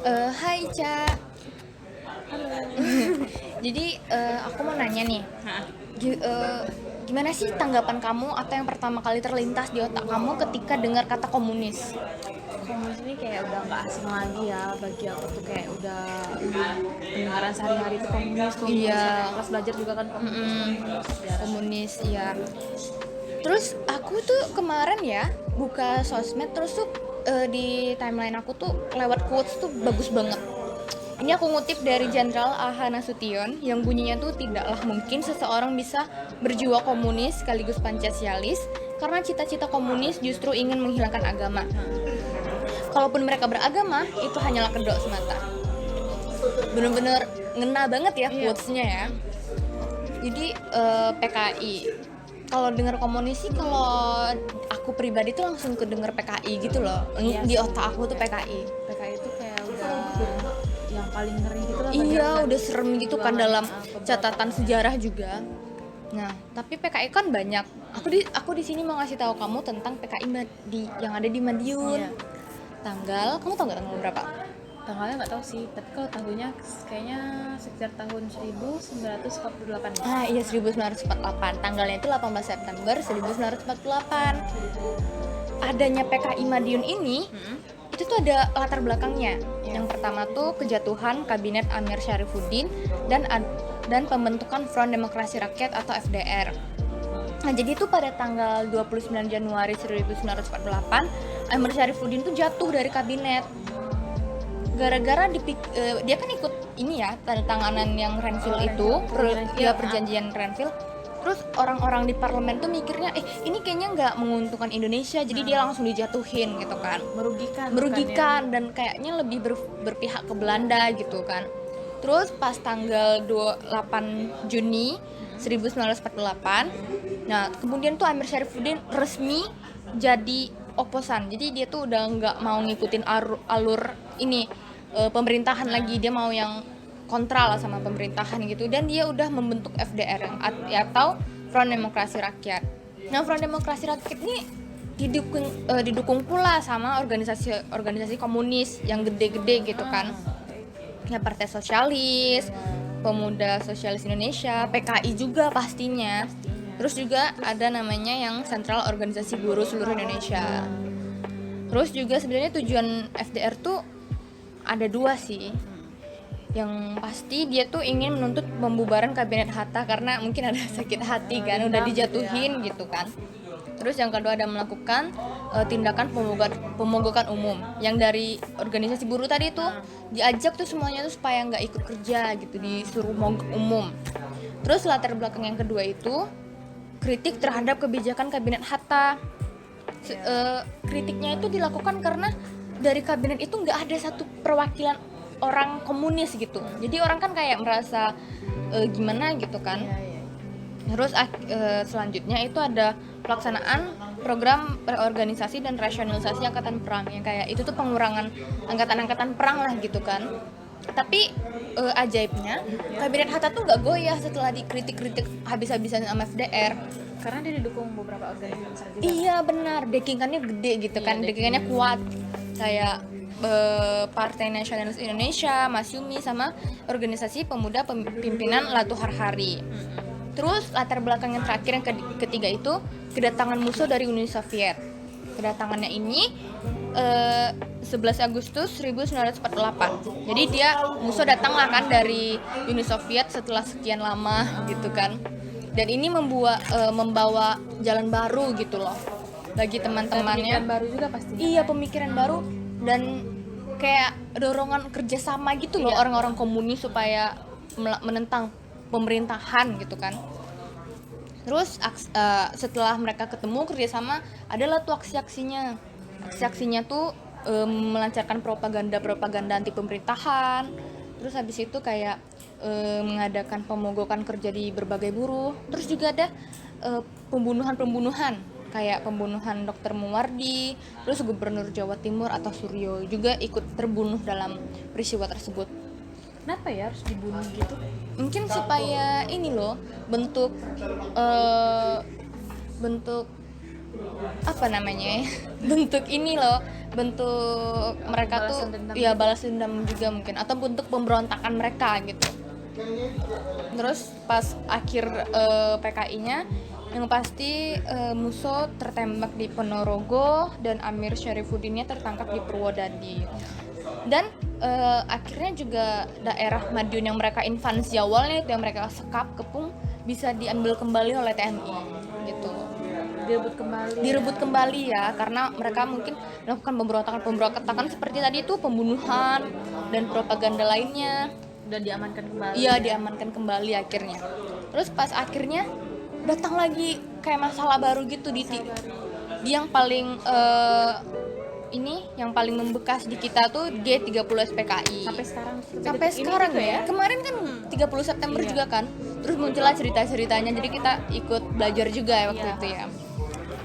Hai Ica. Jadi aku mau nanya nih, Nah, gimana sih tanggapan kamu atau yang pertama kali terlintas di otak kamu ketika dengar kata komunis? komunis ini kayak udah nggak asing lagi ya bagi aku tuh, kayak udah pendengaran sehari-hari itu komunis komunis ya, kayak Iya, kelas belajar juga kan komunis komunis sejarah. komunis ya. Terus aku tuh kemarin ya buka sosmed terus tuh di timeline aku tuh lewat quotes tuh bagus banget. Ini aku ngutip dari Jenderal A.H. Nasution yang bunyinya tuh tidaklah mungkin seseorang bisa berjiwa komunis sekaligus Pancasialis karena cita-cita komunis justru ingin menghilangkan agama. Kalaupun mereka beragama, itu hanyalah kedok semata. Bener-bener ngena banget ya Iya. quotes-nya ya. Jadi PKI. Kalau dengar komunis sih, kalau aku pribadi tuh langsung kedenger PKI gitu loh. Iya Di sih. otak aku tuh PKI. PKI itu kayak udah yang paling ngeri gitu lah bagi Iya, aku, dan udah serem gitu kan perjuangan, dalam perbuatan. catatan sejarah juga. Nah, tapi PKI kan banyak. Aku di sini mau ngasih tahu kamu tentang PKI yang ada di Madiun. Iya. Kamu tahu nggak tanggal berapa? Tanggalnya nggak tahu sih, tapi kalau tahunnya kayaknya sekitar tahun 1948 ya. Ah iya, 1948. Tanggalnya itu 18 September 1948. Adanya PKI Madiun ini, itu tuh ada latar belakangnya. Iya. Yang pertama tuh kejatuhan Kabinet Amir Syarifuddin dan pembentukan Front Demokrasi Rakyat atau FDR. Nah, jadi itu pada tanggal 29 Januari 1948, Amir Syarifuddin tuh jatuh dari kabinet. Gara-gara dia kan ikut ini ya, tanda tanganan yang Renville itu, perjanjian Renville. Terus orang-orang di parlemen tuh mikirnya, ini kayaknya nggak menguntungkan Indonesia, jadi dia langsung dijatuhin gitu kan. Merugikan dan kayaknya lebih berpihak ke Belanda gitu kan. Terus pas tanggal 28 Juni 1948, nah kemudian tuh Amir Syarifuddin resmi jadi oposan. Jadi dia tuh udah nggak mau ngikutin alur ini pemerintahan lagi, dia mau yang kontra lah sama pemerintahan gitu, dan dia udah membentuk FDR atau Front Demokrasi Rakyat. Nah, Front Demokrasi Rakyat ini didukung pula sama organisasi komunis yang gede-gede gitu kan. Ya, Partai Sosialis, Pemuda Sosialis Indonesia, PKI juga pastinya. Terus juga ada namanya yang Sentral Organisasi Buruh Seluruh Indonesia. Terus juga sebenarnya tujuan FDR tuh ada dua sih. Yang pasti dia tuh ingin menuntut pembubaran Kabinet Hatta karena mungkin ada sakit hati kan, udah dijatuhin gitu kan. Terus yang kedua ada melakukan tindakan pemogokan umum, yang dari organisasi buruh tadi tuh diajak tuh semuanya tuh supaya nggak ikut kerja gitu, disuruh mogok umum. Terus latar belakang yang kedua itu kritik terhadap kebijakan Kabinet Hatta. Kritiknya itu dilakukan karena dari kabinet itu nggak ada satu perwakilan orang komunis gitu. Jadi orang kan kayak merasa gimana gitu kan. Terus selanjutnya itu ada pelaksanaan program reorganisasi dan rasionalisasi angkatan perang, yang kayak itu tuh pengurangan angkatan-angkatan perang lah gitu kan. Tapi ajaibnya Kabinet Hatta tuh nggak goyah setelah dikritik-kritik habis-habisan sama FDR. karena dia didukung beberapa organisasi juga. Iya benar, backingannya gede gitu kan, backingannya kuat, kayak Partai Nasionalis Indonesia, Masyumi, sama organisasi pemuda pimpinan Latu Harhari. Terus latar belakang yang terakhir yang ketiga itu kedatangan musuh dari Uni Soviet. Kedatangannya ini 11 Agustus 1948. Jadi dia musuh datang lah kan dari Uni Soviet setelah sekian lama gitu kan. Dan ini membawa jalan baru gitu loh bagi teman-temannya. Pemikiran baru juga pasti. Iya, pemikiran baru dan kayak dorongan kerjasama gitu loh orang-orang komunis supaya menentang pemerintahan gitu kan. Terus setelah mereka ketemu kerjasama, adalah tuh aksi-aksinya. Aksi-aksinya tuh melancarkan propaganda anti pemerintahan. Terus habis itu kayak mengadakan pemogokan kerja di berbagai buruh. Terus juga ada pembunuhan kayak pembunuhan Dr. Muwardi, terus Gubernur Jawa Timur atau Suryo juga ikut terbunuh dalam peristiwa tersebut. Kenapa ya harus dibunuh gitu? Mungkin supaya ini loh, bentuk apa namanya ya, bentuk ini loh, bentuk mereka tuh Balasan dendam ya gitu. balas dendam juga mungkin, atau bentuk pemberontakan mereka gitu. Terus pas akhir PKI-nya yang pasti Musso tertembak di Ponorogo dan Amir Syarifuddinnya tertangkap di Purwodadi. Dan akhirnya juga daerah Madiun yang mereka invasi awalnya itu yang mereka sekap kepung bisa diambil kembali oleh TNI gitu. Direbut kembali ya, karena mereka mungkin melakukan pemberontakan seperti tadi itu, pembunuhan dan propaganda lainnya. Udah diamankan kembali. Iya, diamankan kembali akhirnya. Terus pas akhirnya datang lagi kayak masalah baru gitu di yang paling yang paling membekas di kita tuh G30 SPKI. Sampai sekarang ya. Kemarin kan 30 September Iya. juga kan. Terus muncullah cerita-ceritanya, jadi kita ikut belajar juga ya waktu Iya. itu ya.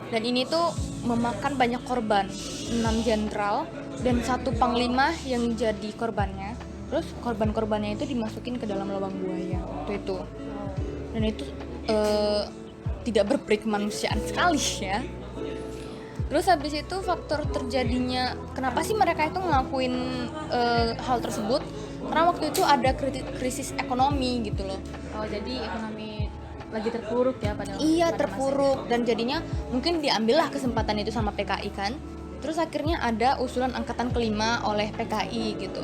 Dan ini tuh memakan banyak korban, 6 jenderal dan 1 panglima yang jadi korbannya. Terus korban-korbannya itu dimasukin ke dalam lubang buaya waktu itu. Dan itu tidak berperi kemanusiaan sekali ya. Terus habis itu faktor terjadinya kenapa sih mereka itu ngelakuin hal tersebut? Karena waktu itu ada krisis ekonomi gitu loh. Oh, jadi ekonomi lagi terpuruk ya pada Iya, pada terpuruk, dan jadinya mungkin diambillah kesempatan itu sama PKI kan. Terus akhirnya ada usulan angkatan kelima oleh PKI gitu.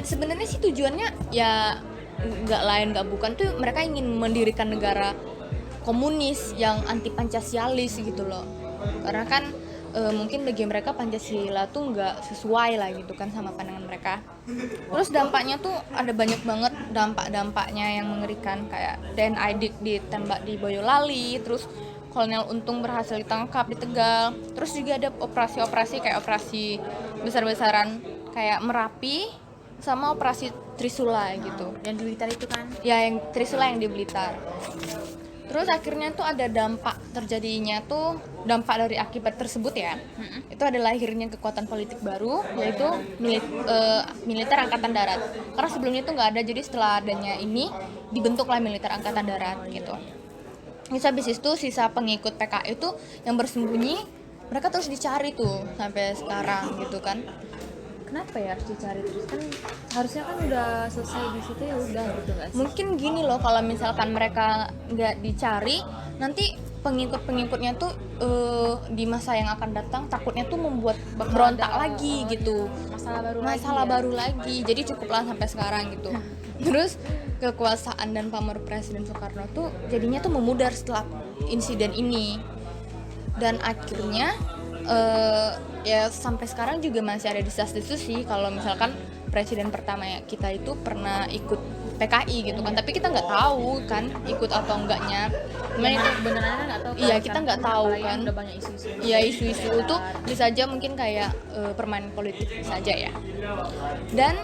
Sebenarnya sih tujuannya ya nggak lain nggak bukan tuh mereka ingin mendirikan negara komunis yang anti Pancasialis gitu loh. Karena kan mungkin bagi mereka Pancasila tuh nggak sesuai lah gitu kan sama pandangan mereka. Terus dampaknya tuh ada banyak banget dampak-dampaknya yang mengerikan, kayak Dan Aidik ditembak di Boyolali, terus Kolonel Untung berhasil ditangkap di Tegal. Terus juga ada operasi-operasi kayak operasi besar-besaran kayak Merapi sama operasi Trisula gitu. yang di Blitar itu kan. Ya, yang Trisula yang di Blitar. Terus akhirnya tuh ada dampak terjadinya tuh, dampak dari akibat tersebut ya. Itu ada lahirnya kekuatan politik baru, yaitu militer angkatan darat. Karena sebelumnya tuh nggak ada, jadi setelah adanya ini dibentuklah militer angkatan darat gitu. Terus habis itu sisa pengikut PKI itu yang bersembunyi, mereka terus dicari tuh sampai sekarang gitu kan. Kenapa ya harus dicari terus, kan harusnya kan udah selesai di situ ya udah gitu nggak sih? Mungkin gini loh, kalau misalkan mereka nggak dicari, nanti pengikut-pengikutnya tuh di masa yang akan datang takutnya tuh membuat berontak lagi gitu. Masalah baru lagi. Jadi cukuplah sampai sekarang gitu. Terus kekuasaan dan pamor Presiden Soekarno tuh jadinya tuh memudar setelah insiden ini. Dan akhirnya ya sampai sekarang juga masih ada desas-desus sih kalau misalkan presiden pertama kita itu pernah ikut PKI gitu kan, tapi kita nggak tahu kan ikut atau enggaknya. Itu Benerannya nggak tahu. Iya, kita nggak tahu apalagi kan. Udah banyak isu-isu. Iya, isu-isu itu bisa aja mungkin kayak permainan politik saja ya. Dan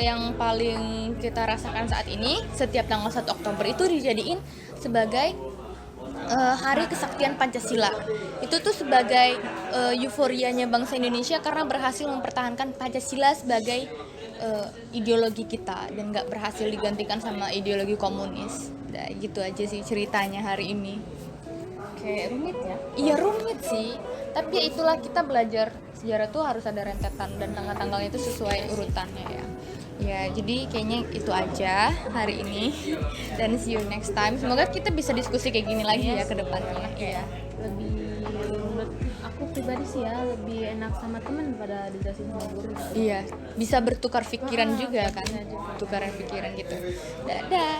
yang paling kita rasakan saat ini, setiap tanggal 1 Oktober itu dijadiin sebagai Hari Kesaktian Pancasila. Itu tuh sebagai euforianya bangsa Indonesia karena berhasil mempertahankan Pancasila sebagai ideologi kita dan nggak berhasil digantikan sama ideologi komunis. Nah, gitu aja sih ceritanya hari ini. Kayak rumit ya. Iya, rumit sih, tapi ya itulah, kita belajar sejarah tuh harus ada rentetan dan tanggal-tanggalnya itu sesuai urutannya ya. Ya, jadi kayaknya itu aja hari ini dan see you next time. Semoga kita bisa diskusi kayak gini lagi ya ke depannya. Iya. Lebih menurut aku pribadi sih ya, lebih enak sama teman daripada dijelasin sama guru. Iya, bisa bertukar pikiran juga kan. iya juga. Tukaran pikiran gitu. Dadah.